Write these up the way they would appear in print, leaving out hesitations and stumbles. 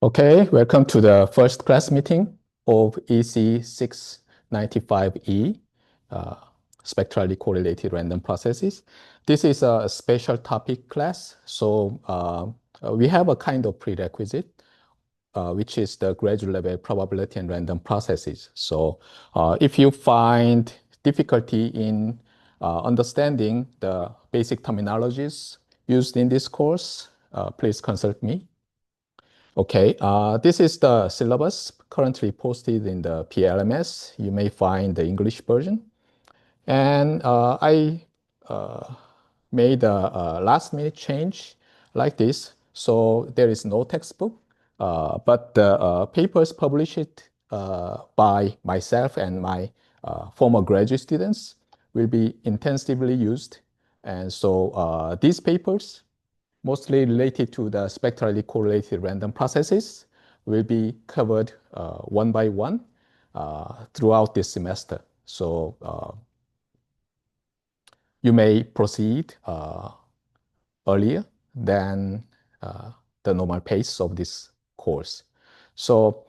Okay, welcome to the first class meeting of EC 695E, spectrally correlated random processes. This is a special topic class, so we have a kind of prerequisite, which is the graduate level probability and random processes. So if you find difficulty in understanding the basic terminologies used in this course, please consult me. Okay, this is the syllabus currently posted in the PLMS. You may find the English version. And I made a last minute change like this. So there is no textbook, but the papers published by myself and my former graduate students will be intensively used. And so these papers, mostly related to the spectrally correlated random processes, will be covered one by one throughout this semester. So you may proceed earlier than the normal pace of this course. So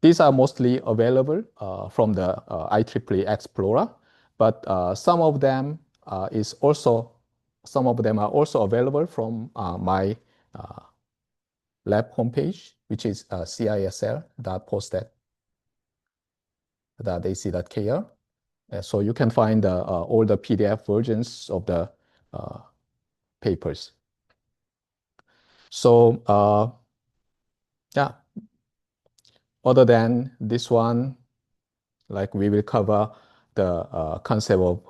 these are mostly available from the IEEE Explorer, but some of them are also available from my lab homepage, which is cisl.postet.ac.kr. So you can find all the PDF versions of the papers. So yeah, other than this one, like we will cover the concept of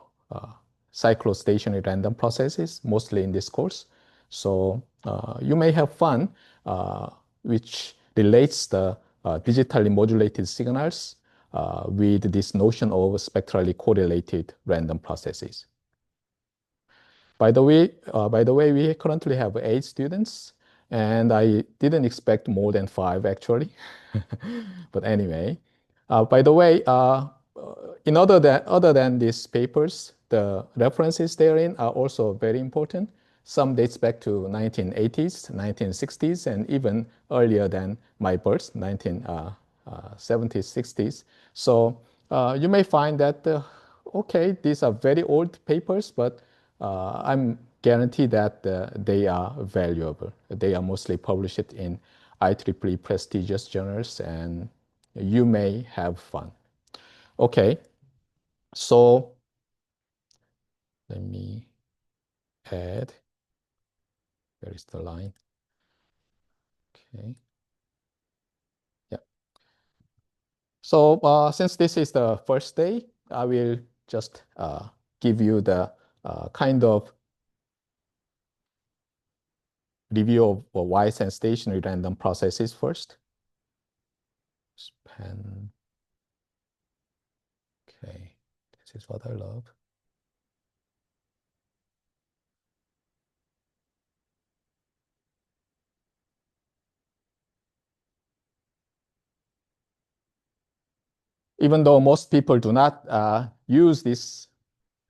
cyclostationary random processes, mostly in this course. So you may have fun, which relates the digitally modulated signals with this notion of spectrally correlated random processes. By the way, we currently have 8 students, and I didn't expect more than 5 actually. But anyway, by the way, other than these papers, the references therein are also very important. Some dates back to 1980s, 1960s, and even earlier than my birth, 1970s, 60s. So you may find that, okay, these are very old papers, but I'm guaranteed that they are valuable. They are mostly published in IEEE prestigious journals, and you may have fun. Okay, so let me add, where is the line? Okay, yeah. So since this is the first day, I will just give you the kind of review of wise and stationary random processes first. Span. Okay, this is what I love. Even though most people do not use this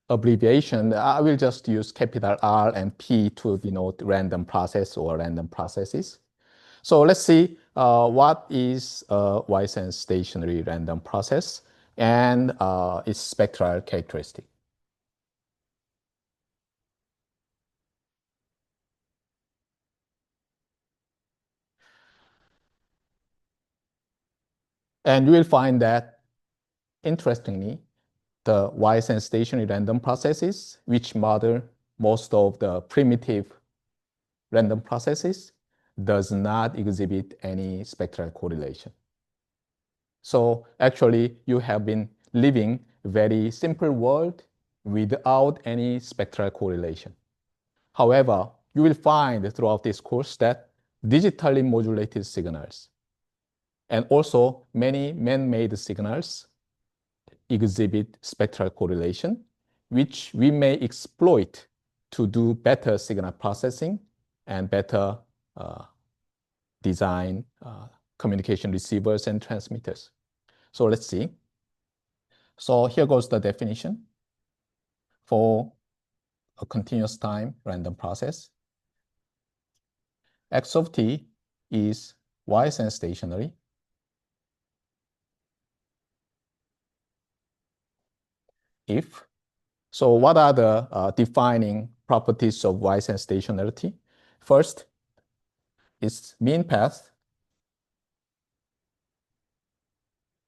abbreviation, I will just use capital R and P to denote random process or random processes. So let's see what is a wise and stationary random process and its spectral characteristic. And you will find that, interestingly, the wise and stationary random processes, which model most of the primitive random processes, does not exhibit any spectral correlation. So actually, you have been living a very simple world without any spectral correlation. However, you will find throughout this course that digitally modulated signals and also many man-made signals exhibit spectral correlation, which we may exploit to do better signal processing and better design communication receivers and transmitters. So let's see. So here goes the definition for a continuous time random process. X of t is y and stationary. If. So what are the defining properties of y and stationarity? First, its mean path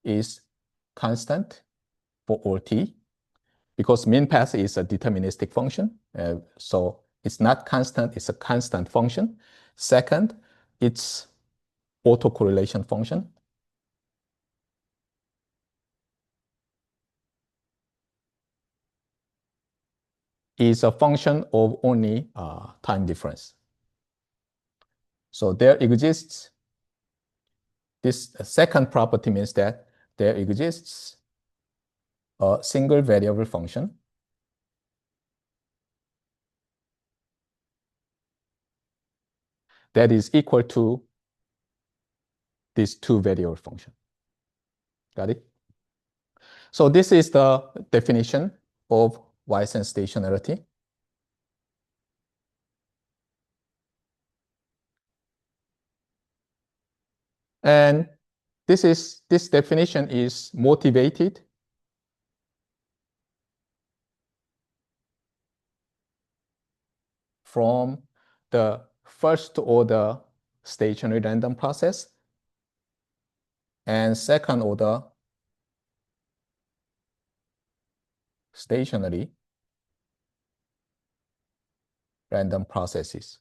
is constant for all t, because mean path is a deterministic function. So it's not constant, it's a constant function. Second, it's autocorrelation function. Is a function of only time difference. So there exists, this second property means that there exists a single variable function that is equal to this two variable function. Got it? So this is the definition of y and stationarity. And this definition is motivated from the first order stationary random process and second order stationary random processes.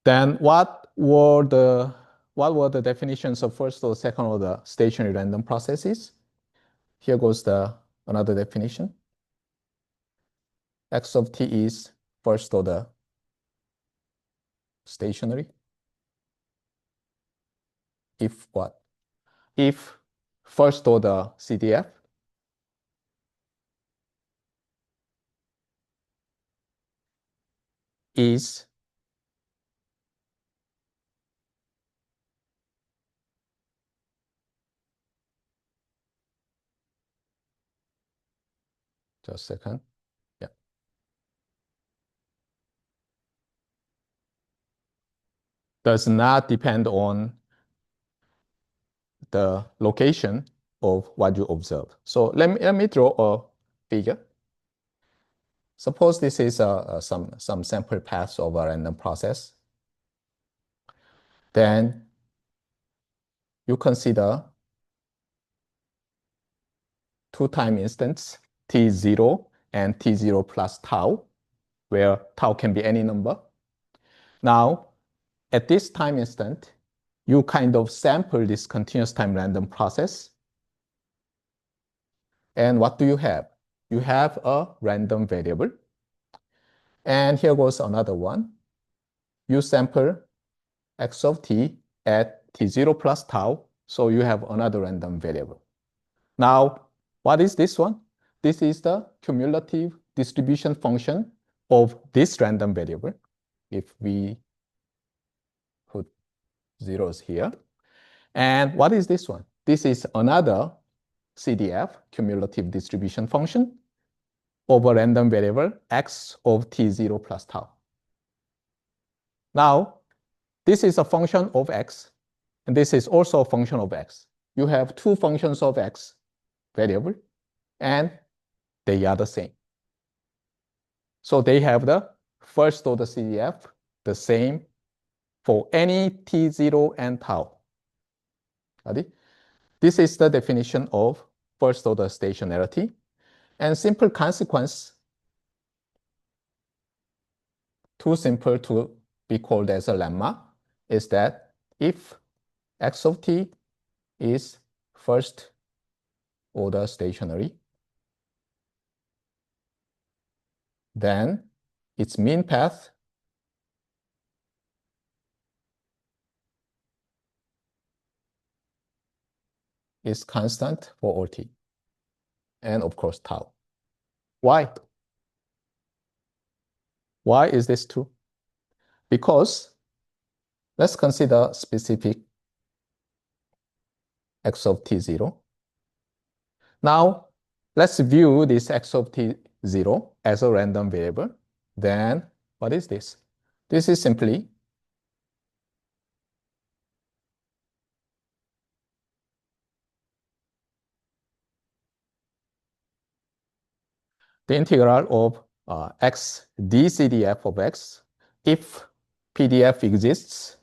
Then what were the definitions of first or second order stationary random processes? Here goes another definition. X of t is first order stationary. If what? If first order CDF is just a second. Yeah. Does not depend on the location of what you observe. So let me draw a figure. Suppose this is some sample paths of a random process. Then you consider two time instants, t0 and t0 plus tau, where tau can be any number. Now, at this time instant, you kind of sample this continuous time random process. And what do you have? You have a random variable. And here goes another one. You sample x of t at t0 plus tau, so you have another random variable. Now, what is this one? This is the cumulative distribution function of this random variable. If we put zeros here. And what is this one? This is another CDF, cumulative distribution function, of a random variable x of t0 plus tau. Now, this is a function of x, and this is also a function of x. You have two functions of x variable, and they are the same. So they have the first order CDF, the same for any t0 and tau. Got it? This is the definition of first order stationarity. And simple consequence, too simple to be called as a lemma, is that if x of t is first order stationary, then its mean path is constant for all t, and of course tau. Why? Why is this true? Because let's consider specific x of t0. Now, let's view this x of t0 as a random variable. Then what is this? This is simply the integral of x dCdF of x, if PDF exists,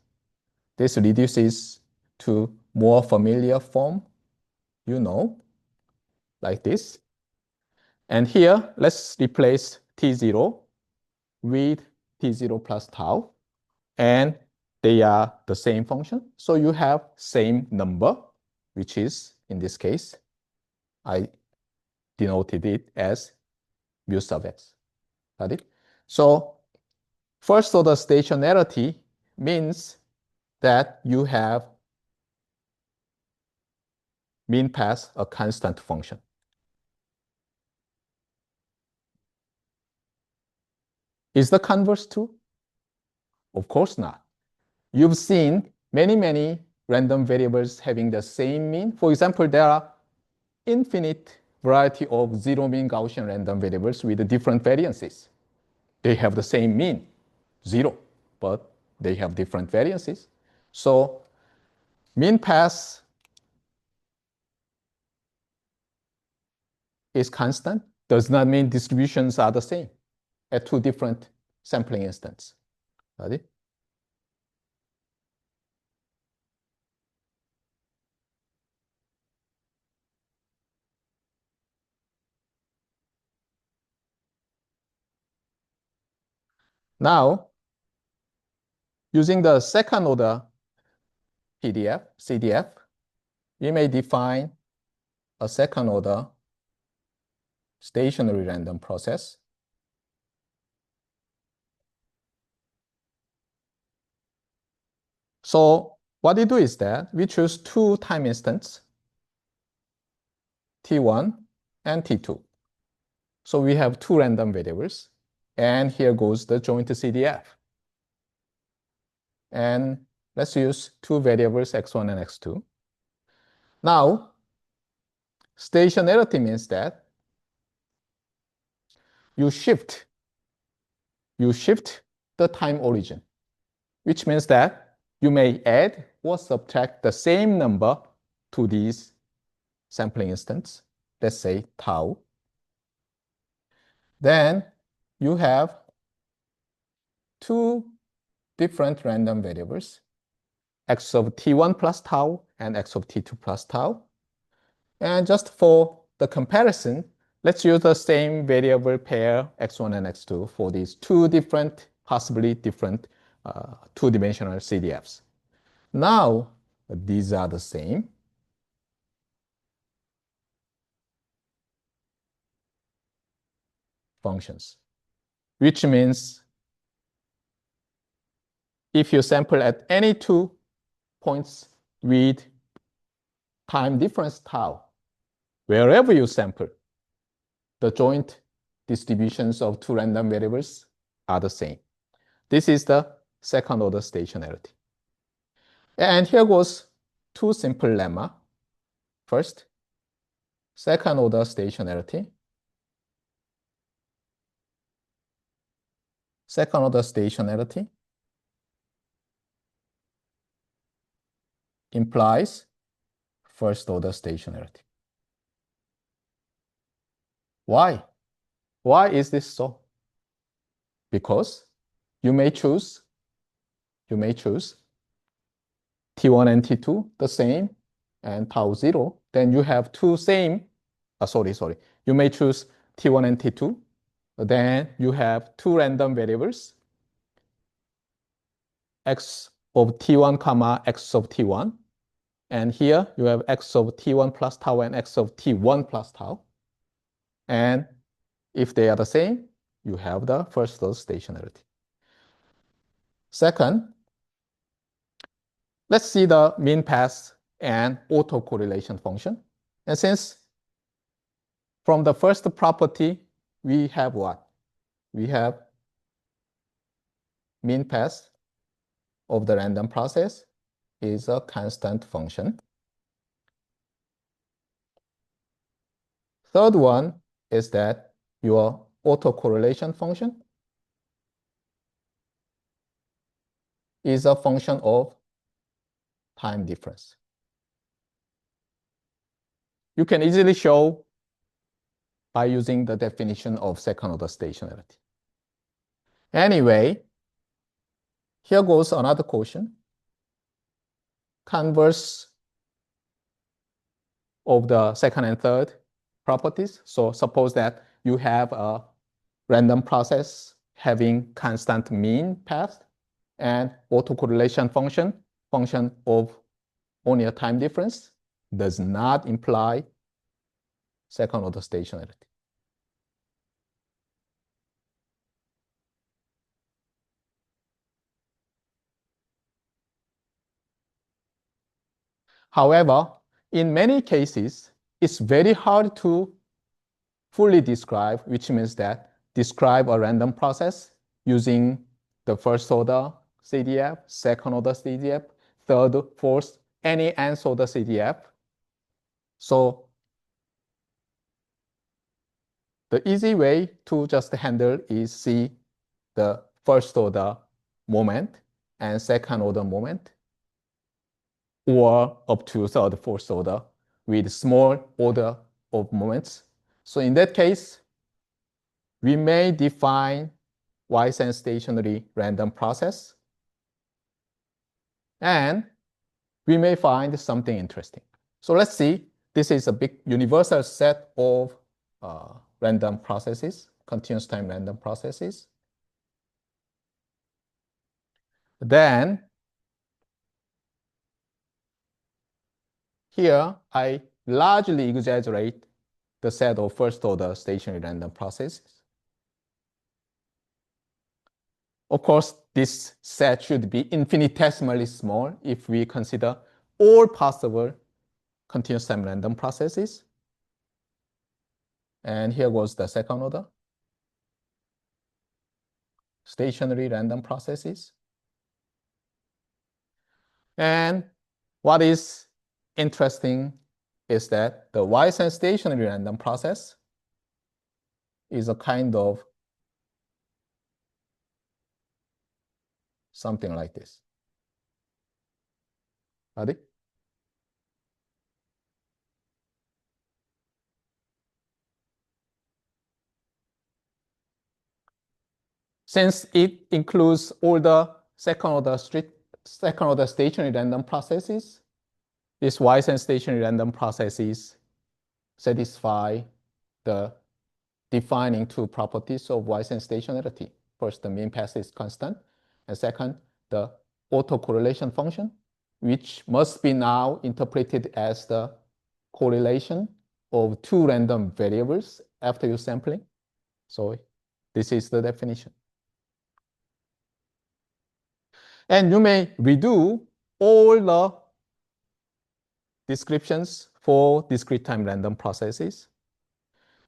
this reduces to more familiar form, like this. And here, let's replace t0 with t0 plus tau, and they are the same function. So you have same number, which is, in this case, I denoted it as mu sub x. Got it? So first order stationarity means that you have mean pass a constant function. Is the converse true? Of course not. You've seen many random variables having the same mean. For example, there are infinite variety of zero mean Gaussian random variables with different variances. They have the same mean, 0, but they have different variances. So mean pass is constant does not mean distributions are the same at two different sampling instants. Got it? Now, using the second order CDF, we may define a second order stationary random process. So what we do is that we choose two time instants, T1 and T2. So we have two random variables, and here goes the joint CDF. And let's use two variables, x1 and x2. Now, stationarity means that you shift the time origin, which means that you may add or subtract the same number to these sampling instants, let's say tau. Then you have two different random variables, x of t1 plus tau and x of t2 plus tau. And just for the comparison, let's use the same variable pair x1 and x2 for these two different, possibly different two-dimensional CDFs. Now, these are the same. Functions, which means if you sample at any two points with time difference tau, wherever you sample, the joint distributions of two random variables are the same. This is the second order stationarity. And here goes two simple lemma. First, second order stationarity. Second order stationarity implies first order stationarity. Why? Why is this so? Because you may choose T1 and T2 the same and tau 0, then you have two same, you may choose T1 and T2, then you have two random variables, x of T1 comma x of T1, and here you have x of T1 plus tau and x of T1 plus tau. And if they are the same, you have the first order stationarity. Second, let's see the mean pass and autocorrelation function. And since from the first property, we have what? We have mean pass of the random process is a constant function. Third one is that your autocorrelation function is a function of time difference. You can easily show by using the definition of second-order stationarity. Anyway, here goes another question. Converse of the second and third properties. So suppose that you have a random process having constant mean path and autocorrelation function of only a time difference, does not imply second-order stationarity. However, in many cases, it's very hard to fully describe, which means that describe a random process using the first order CDF, second order CDF, third, fourth, any nth order CDF. So the easy way to just handle is see the first order moment and second order moment, or up to third, fourth order with small order of moments. So in that case, we may define Y-sense stationary random process, and we may find something interesting. So let's see. This is a big universal set of random processes, continuous time random processes. Then here I largely exaggerate the set of first order stationary random processes. Of course, this set should be infinitesimally small if we consider all possible continuous time random processes. And here goes the second order stationary random processes. And what is interesting is that the Y-sense stationary random process is a kind of something like this. Ready? Since it includes all the second order stationary random processes, these Y-sense stationary random processes satisfy the defining two properties of Y-sense stationarity. First, the mean path is constant, and second, the autocorrelation function, which must be now interpreted as the correlation of two random variables after your sampling. So this is the definition. And you may redo all the descriptions for discrete time random processes.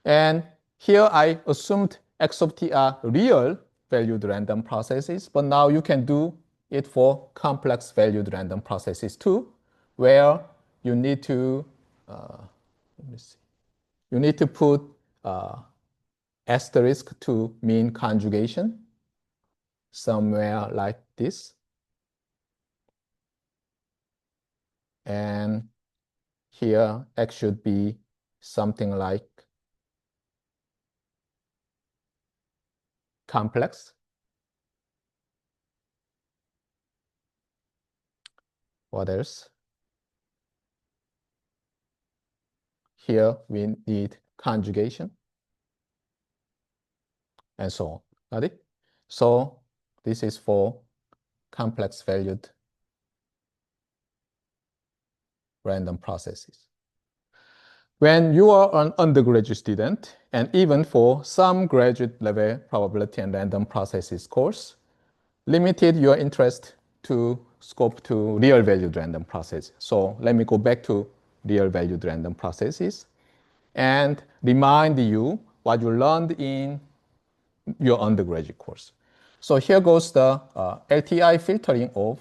And here I assumed x of t are real valued random processes, but now you can do it for complex valued random processes too, where you need to you need to put asterisk to mean conjugation somewhere like this. And here x should be something like complex. What else? Here we need conjugation and so on. Got it? So this is for complex valued random processes. When you are an undergraduate student, and even for some graduate level probability and random processes course, limited your interest to scope to real valued random processes. So let me go back to real valued random processes and remind you what you learned in your undergraduate course. So here goes the LTI filtering of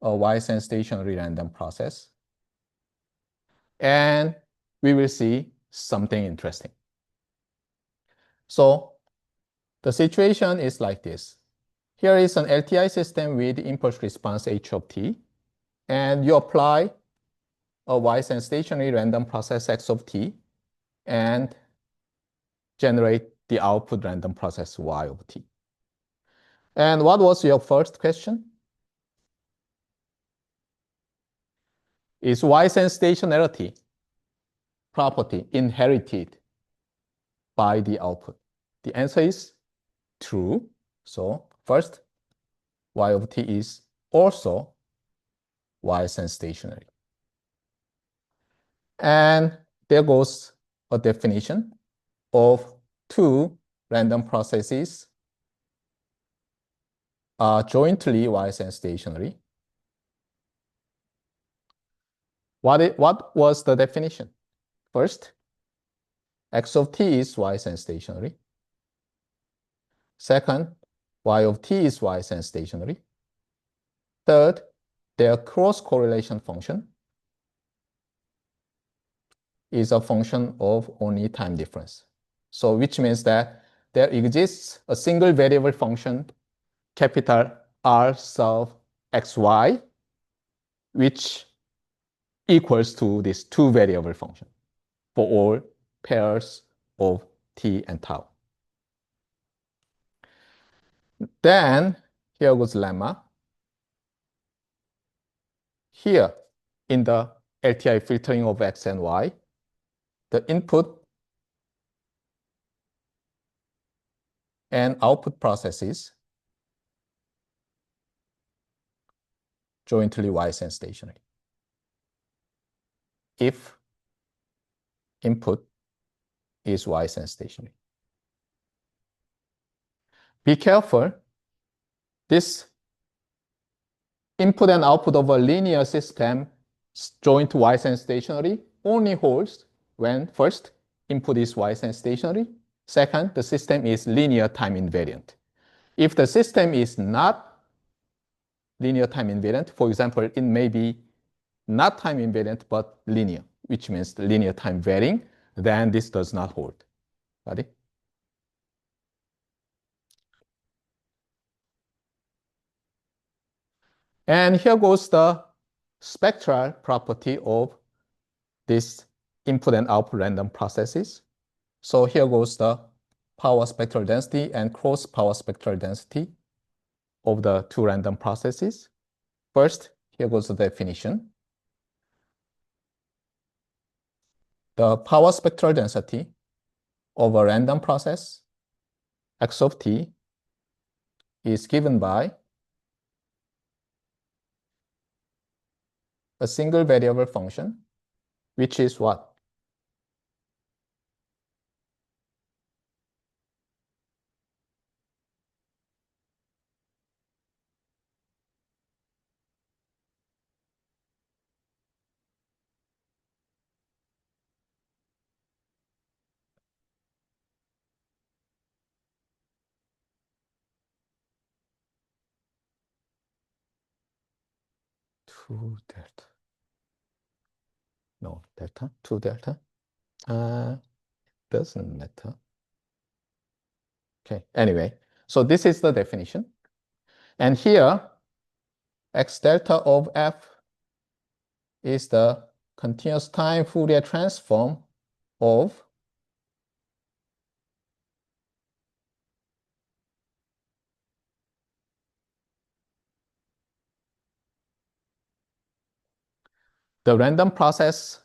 a Y-sense stationary random process. And we will see something interesting. So the situation is like this. Here is an LTI system with impulse response h of t, and you apply a y-sense stationary random process x of t and generate the output random process y of t. And what was your first question? Is y-sense stationarity property inherited by the output? The answer is true. So first, y of t is also y-sense stationary. And there goes a definition of two random processes are jointly y-sense stationary. What was the definition? First, x of t is y-sense stationary. Second, y of t is y-sense stationary. Third, their cross-correlation function is a function of only time difference. So which means that there exists a single variable function, capital R sub xy, which equals to this two variable function for all pairs of t and tau. Then here goes lemma. Here in the LTI filtering of x and y, the input and output processes jointly y-sense stationary. If input is y-sense stationary. Be careful. This input and output of a linear system joint y-sense stationary only holds when first input is y-sense stationary. Second, the system is linear time invariant. If the system is not linear time invariant, for example, it may be not time invariant but linear, which means linear time varying, then this does not hold. Got it? And here goes the spectral property of this input and output random processes. So here goes the power spectral density and cross power spectral density of the two random processes. First, here goes the definition. The power spectral density of a random process, x of t, is given by a single variable function, which is what? Two delta. No, delta, two delta. Doesn't matter. Okay, anyway, so this is the definition. And here, x delta of f is the continuous time Fourier transform of the random process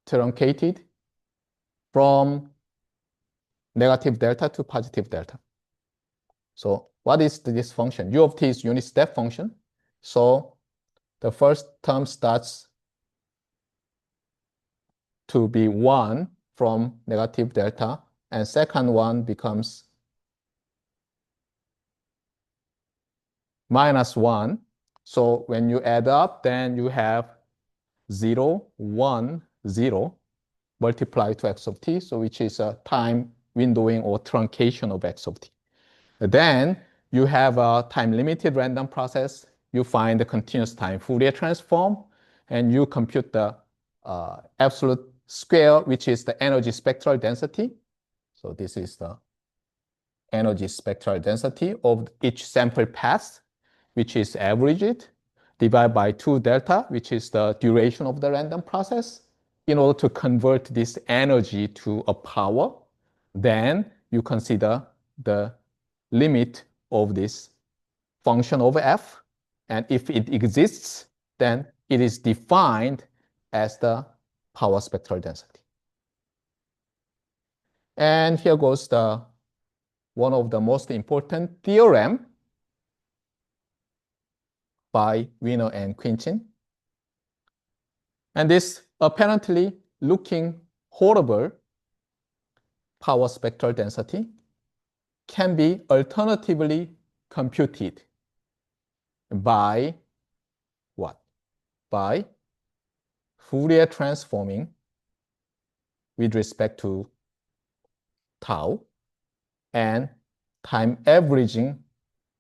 truncated from negative delta to positive delta. So what is this function? U of t is unit step function. So the first term starts to be 1 from negative delta, and second one becomes -1. So when you add up, then you have 0, 1, 0 multiplied to x of t, so which is a time windowing or truncation of x of t. Then you have a time-limited random process. You find the continuous time Fourier transform, and you compute the absolute square, which is the energy spectral density. So this is the energy spectral density of each sample path, which is averaged. divide by 2 delta, which is the duration of the random process, in order to convert this energy to a power. Then you consider the limit of this function of f. And if it exists, then it is defined as the power spectral density. And here goes one of the most important theorem by Wiener and Quinchin. And this apparently looking horrible power spectral density can be alternatively computed by what? By Fourier transforming with respect to tau and time averaging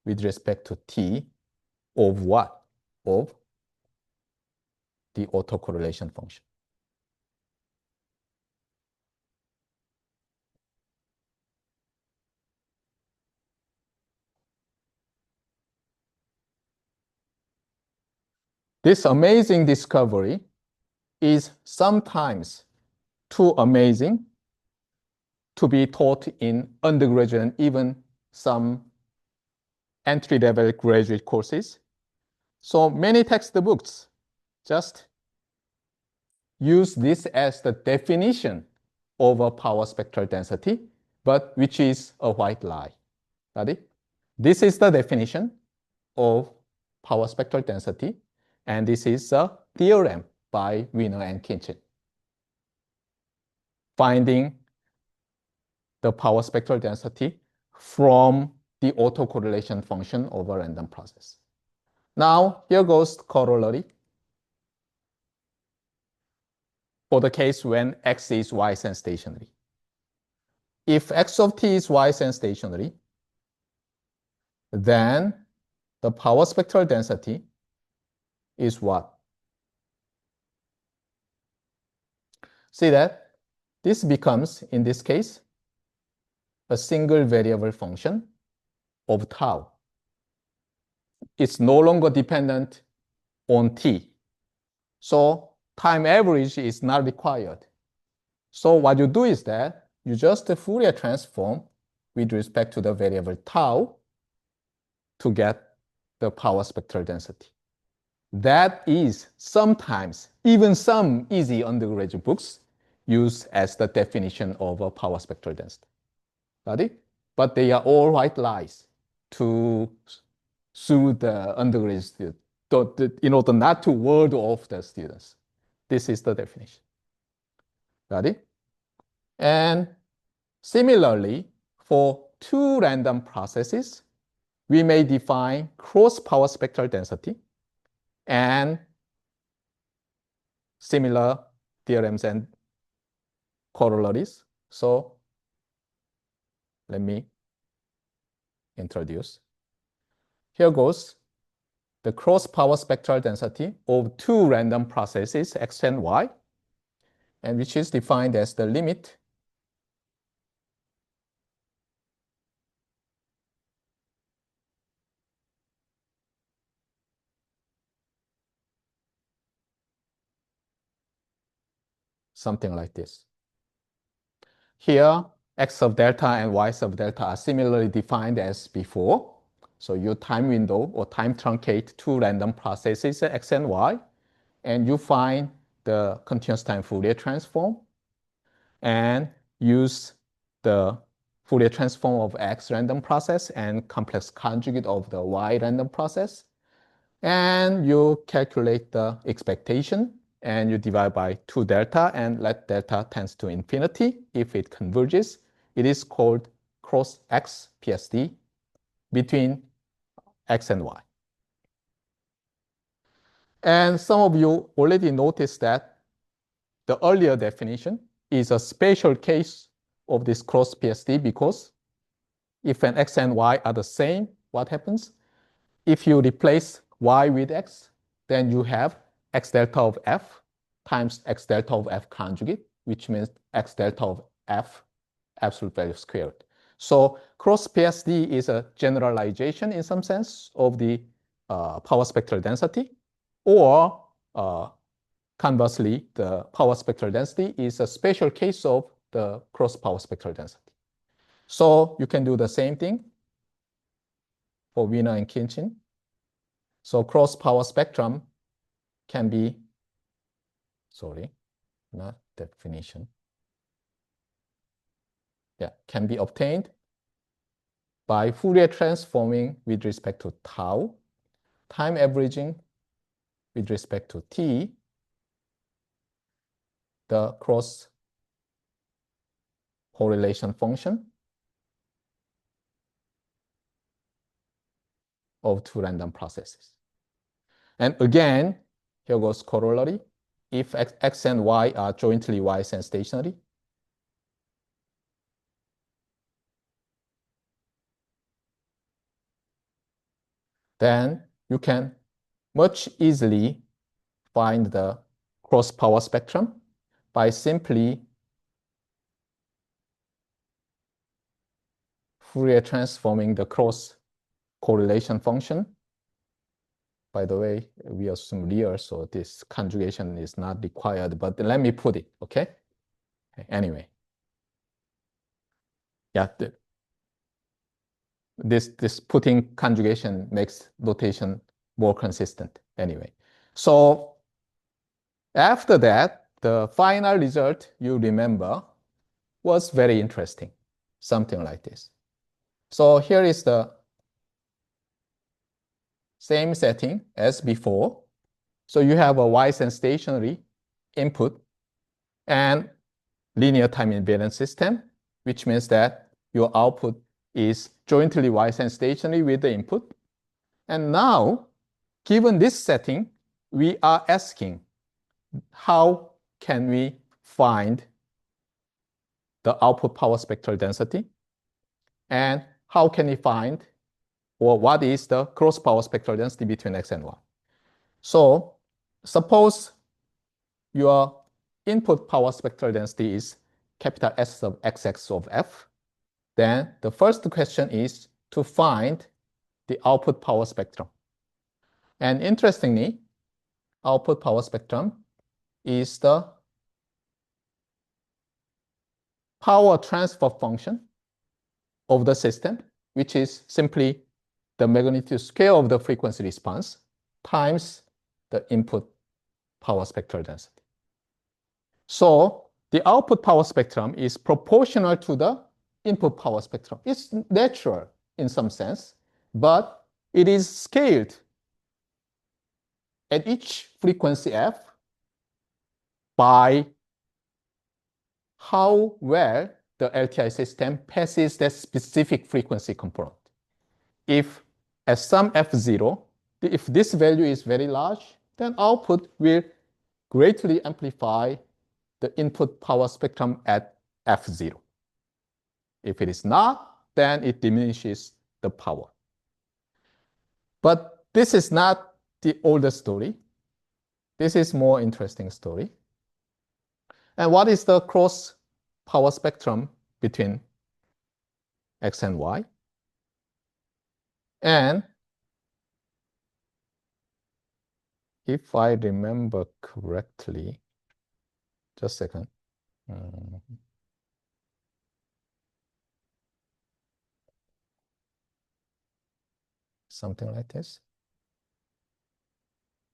with respect to t of what? Of the autocorrelation function. This amazing discovery is sometimes too amazing to be taught in undergraduate and even some entry-level graduate courses. So many textbooks just use this as the definition of a power spectral density, but which is a white lie. Got it? This is the definition of power spectral density, and this is a theorem by Wiener and Quinchin, finding the power spectral density from the autocorrelation function of a random process. Now, here goes the corollary. For the case when x is y-sense stationary. If x of t is y-sense stationary, then the power spectral density is what? See that this becomes, in this case, a single variable function of tau. It's no longer dependent on t. So time average is not required. So what you do is that you just Fourier transform with respect to the variable tau to get the power spectral density. That is sometimes, even some easy undergraduate books use as the definition of a power spectral density. Got it? But they are all white lies to soothe the undergraduate student, in order not to ward off the students. This is the definition. Got it? And similarly, for two random processes, we may define cross power spectral density and similar theorems and corollaries. So let me introduce. Here goes the cross power spectral density of two random processes, x and y, and which is defined as the limit something like this. Here, x of delta and y sub delta are similarly defined as before. So you time window or time truncate two random processes, x and y, and you find the continuous time Fourier transform and use the Fourier transform of x random process and complex conjugate of the y random process. And you calculate the expectation and you divide by 2 delta and let delta tends to infinity. If it converges, it is called cross x PSD between x and y. And some of you already noticed that the earlier definition is a special case of this cross PSD because if an x and y are the same, what happens? If you replace y with x, then you have x delta of f times x delta of f conjugate, which means x delta of f absolute value squared. So cross PSD is a generalization in some sense of the power spectral density. Or conversely, the power spectral density is a special case of the cross power spectral density. So you can do the same thing for Wiener and Khinchin. So cross power spectrum can be, sorry, not definition. Yeah, can be obtained by Fourier transforming with respect to tau, time averaging with respect to t, the cross correlation function of two random processes. And again, here goes corollary. If x and y are jointly wise and stationary, then you can much easily find the cross power spectrum by simply Fourier transforming the cross correlation function. By the way, we assume real, so this conjugation is not required, but let me put it, okay? Anyway. Yeah, this putting conjugation makes notation more consistent anyway. So after that, the final result you remember was very interesting, something like this. So here is the same setting as before. So you have a wise and stationary input and linear time invariant system, which means that your output is jointly wise and stationary with the input. And now, given this setting, we are asking, how can we find the output power spectral density? And how can we find, or what is the cross power spectral density between x and y? So suppose your input power spectral density is capital S of xx of f. Then the first question is to find the output power spectrum. And interestingly, output power spectrum is the power transfer function of the system, which is simply the magnitude scale of the frequency response times the input power spectral density. So the output power spectrum is proportional to the input power spectrum. It's natural in some sense, but it is scaled at each frequency f by how well the LTI system passes that specific frequency component. If at some f0, if this value is very large, then output will greatly amplify the input power spectrum at f0. If it is not, then it diminishes the power. But this is not the older story. This is more interesting story. And what is the cross power spectrum between x and y? And if I remember correctly, just a second. Something like this.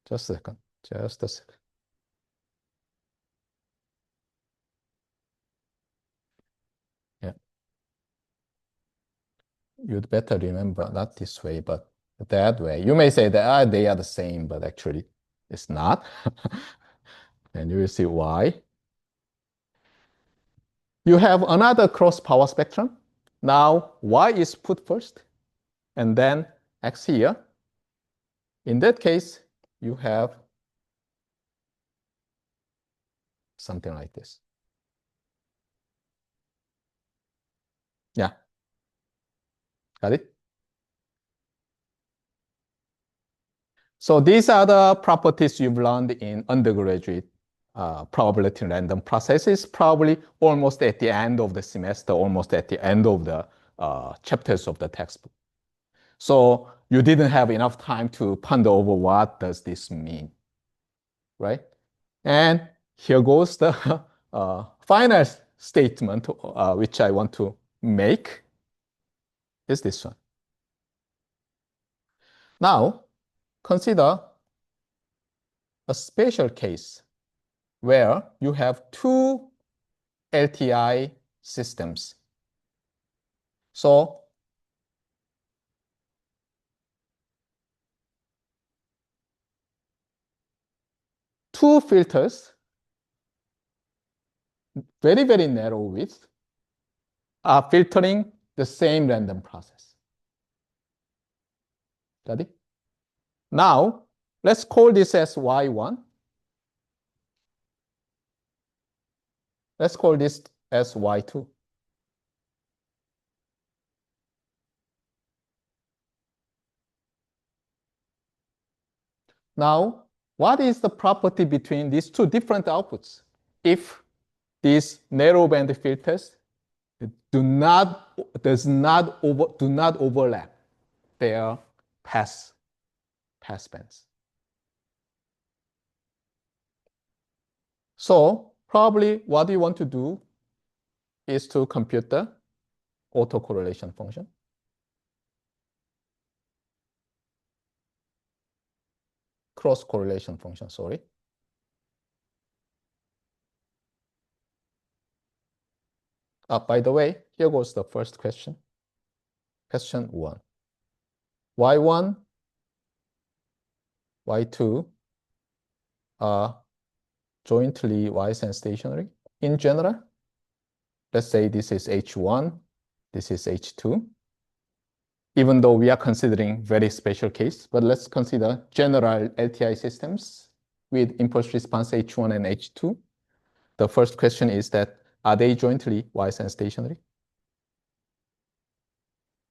Just a second. Just a second. Yeah. You'd better remember not this way, but that way. You may say that they are the same, but actually it's not. And you will see why. You have another cross power spectrum. Now y is put first, and then x here. In that case, you have something like this. Yeah. Got it? So these are the properties you've learned in undergraduate probability random processes, probably almost at the end of the semester, almost at the end of the chapters of the textbook. So you didn't have enough time to ponder over what does this mean. right? And here goes the final statement which I want to make is this one. Now, consider a special case where you have two LTI systems. So two filters, very, very narrow width, are filtering the same random process. Got it? Now, let's call this as Y1. Let's call this as Y2. Now, what is the property between these two different outputs if these narrowband filters do not overlap their pass bands? So probably what you want to do is to compute the autocorrelation function. Cross correlation function, sorry. By the way, here goes the first question. Question 1. Y1, Y2 are jointly wise and stationary. In general, let's say this is H1, this is H2. Even though we are considering very special case, but let's consider general LTI systems with impulse response H1 and H2. The first question is that, are they jointly wise and stationary?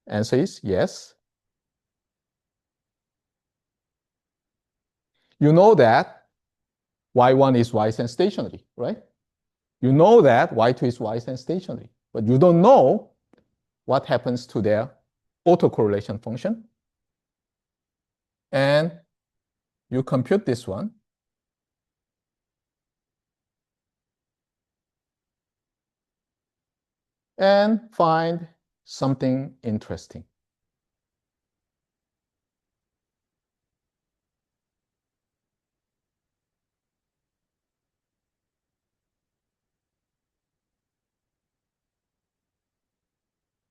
Answer is yes. You know that Y1 is wise and stationary, right? You know that Y2 is wise and stationary, but you don't know what happens to their autocorrelation function. And you compute this one. And find something interesting.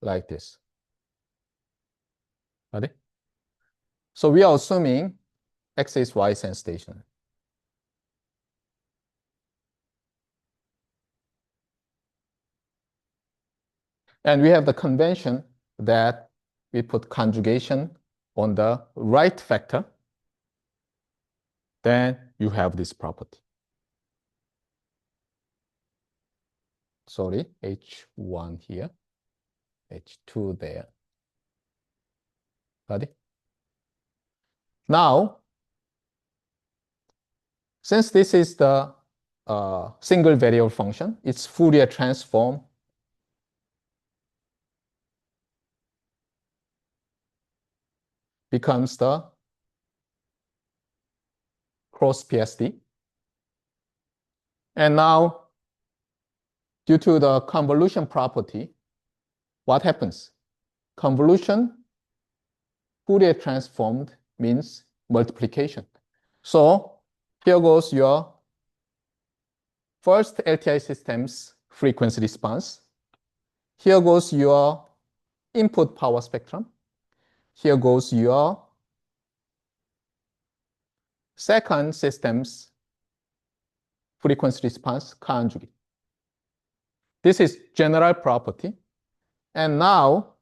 Like this. Got it? So we are assuming X is wise and stationary. And we have the convention that we put conjugation on the right factor. Then you have this property. Sorry, H1 here, H2 there. Got it? Now, since this is the single variable function, its Fourier transform becomes the cross PSD. And now, due to the convolution property, what happens? Convolution Fourier transformed means multiplication. So here goes your first LTI system's frequency response. Here goes your input power spectrum. Here goes your second system's frequency response conjugate. This is general property. And now,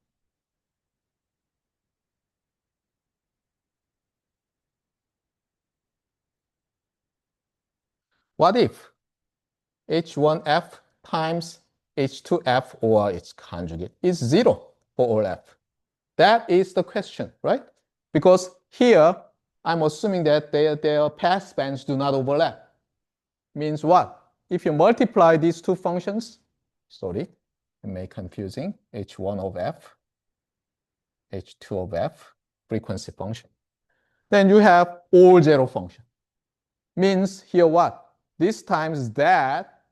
what if H1F times H2F or its conjugate is 0 for all F? That is the question, right? Because here, I'm assuming that their pass bands do not overlap. Means what? If you multiply these two functions, sorry, it may confusing, H1 of F, H2 of F, frequency function. Then you have all zero function. means here what? This times that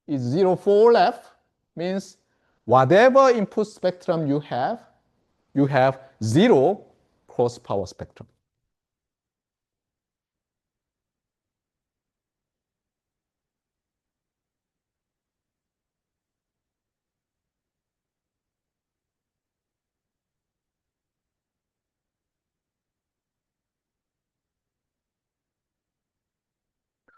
is 0 for all f, means whatever input spectrum you have 0 cross power spectrum.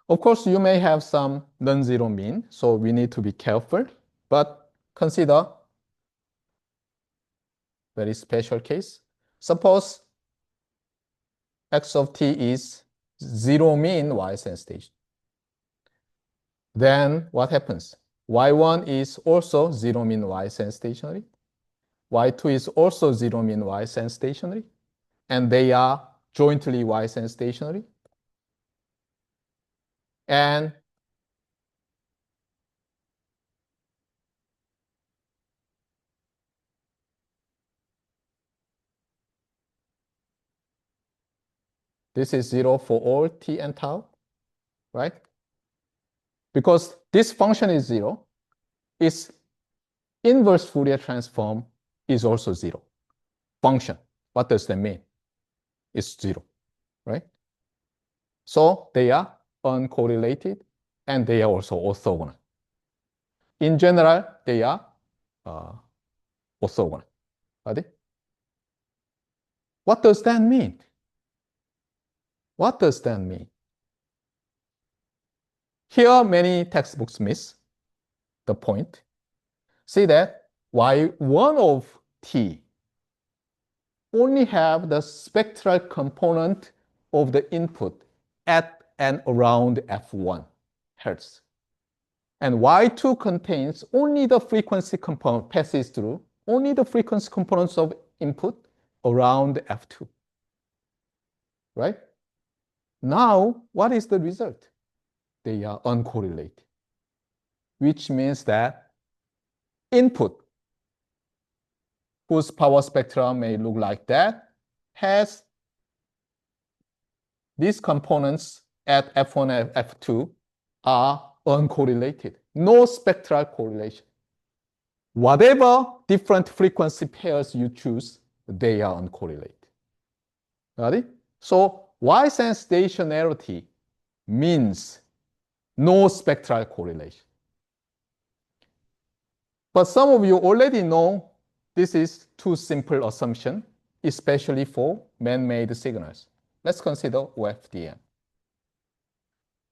Of course, you may have some non-zero mean, so we need to be careful. But consider very special case. Suppose x of t is zero mean y-sense station. Then what happens? y1 is also zero mean y-sense stationary. y2 is also zero mean y-sense stationary. And they are jointly y-sense stationary. And this is 0 for all t and tau, right? Because this function is 0, its inverse Fourier transform is also 0. Function, what does that mean? It's 0, right? So they are uncorrelated and they are also orthogonal. In general, they are orthogonal. Are they? What does that mean? What does that mean? Here, many textbooks miss the point. See that y1 of t only have the spectral component of the input at and around f1 hertz. And y2 contains only the frequency component, passes through only the frequency components of input around f2. Right? Now, what is the result? They are uncorrelated, which means that input, whose power spectrum may look like that, has these components at f1 and f2 are uncorrelated. No spectral correlation. Whatever different frequency pairs you choose, they are uncorrelated. Got it? So y-sense stationarity means no spectral correlation. But some of you already know this is too simple assumption, especially for man-made signals. Let's consider OFDM.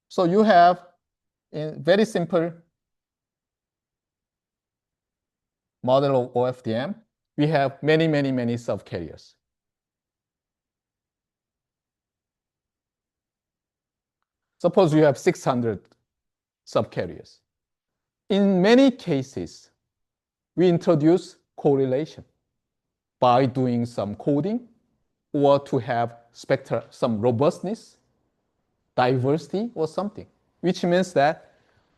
So you have a very simple model of OFDM. We have many subcarriers. Suppose you have 600 subcarriers. In many cases, we introduce correlation by doing some coding or to have some robustness, diversity, or something, which means that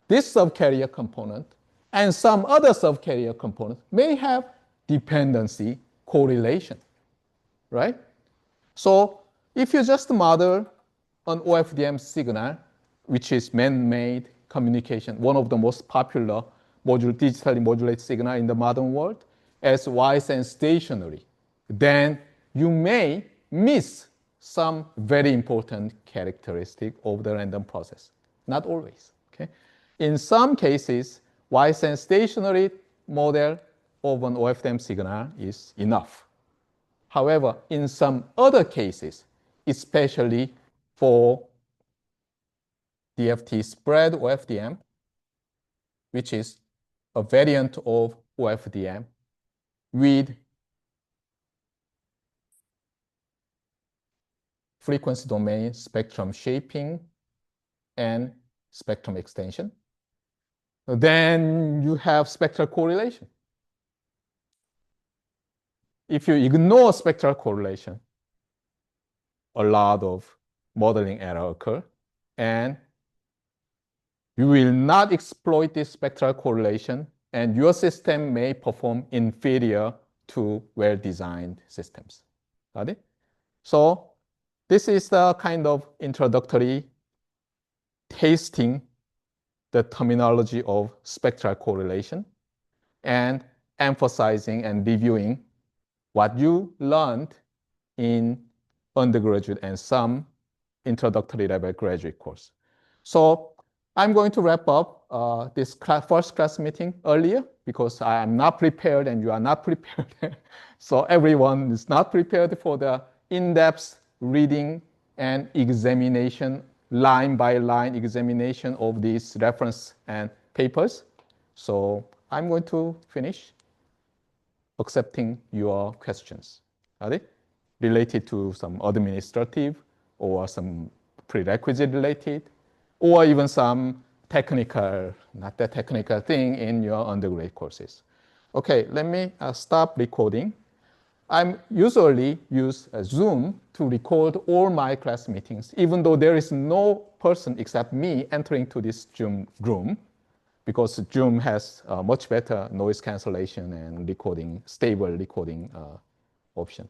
this subcarrier component and some other subcarrier component may have dependency correlation, right? So if you just model an OFDM signal, which is man-made communication, one of the most popular digitally modulated signal in the modern world, as y-sense stationary, then you may miss some very important characteristic of the random process. Not always. Okay? In some cases, y-sense stationary model of an OFDM signal is enough. However, in some other cases, especially for DFT spread OFDM, which is a variant of OFDM with frequency domain spectrum shaping and spectrum extension, then you have spectral correlation. If you ignore spectral correlation, a lot of modeling error occur, and you will not exploit this spectral correlation, and your system may perform inferior to well-designed systems. Got it? So this is the kind of introductory tasting the terminology of spectral correlation and emphasizing and reviewing what you learned in undergraduate and some introductory level graduate course. So I'm going to wrap up this first class meeting earlier because I am not prepared and you are not prepared. So everyone is not prepared for the in-depth reading and examination, line by line examination of these reference and papers. So I'm going to finish accepting your questions. Are they related to some administrative or some prerequisite related, or even some technical, not that technical thing in your undergrad courses? Okay, let me stop recording. I usually use Zoom to record all my class meetings, even though there is no person except me entering to this Zoom room, because Zoom has much better noise cancellation and recording, stable recording option.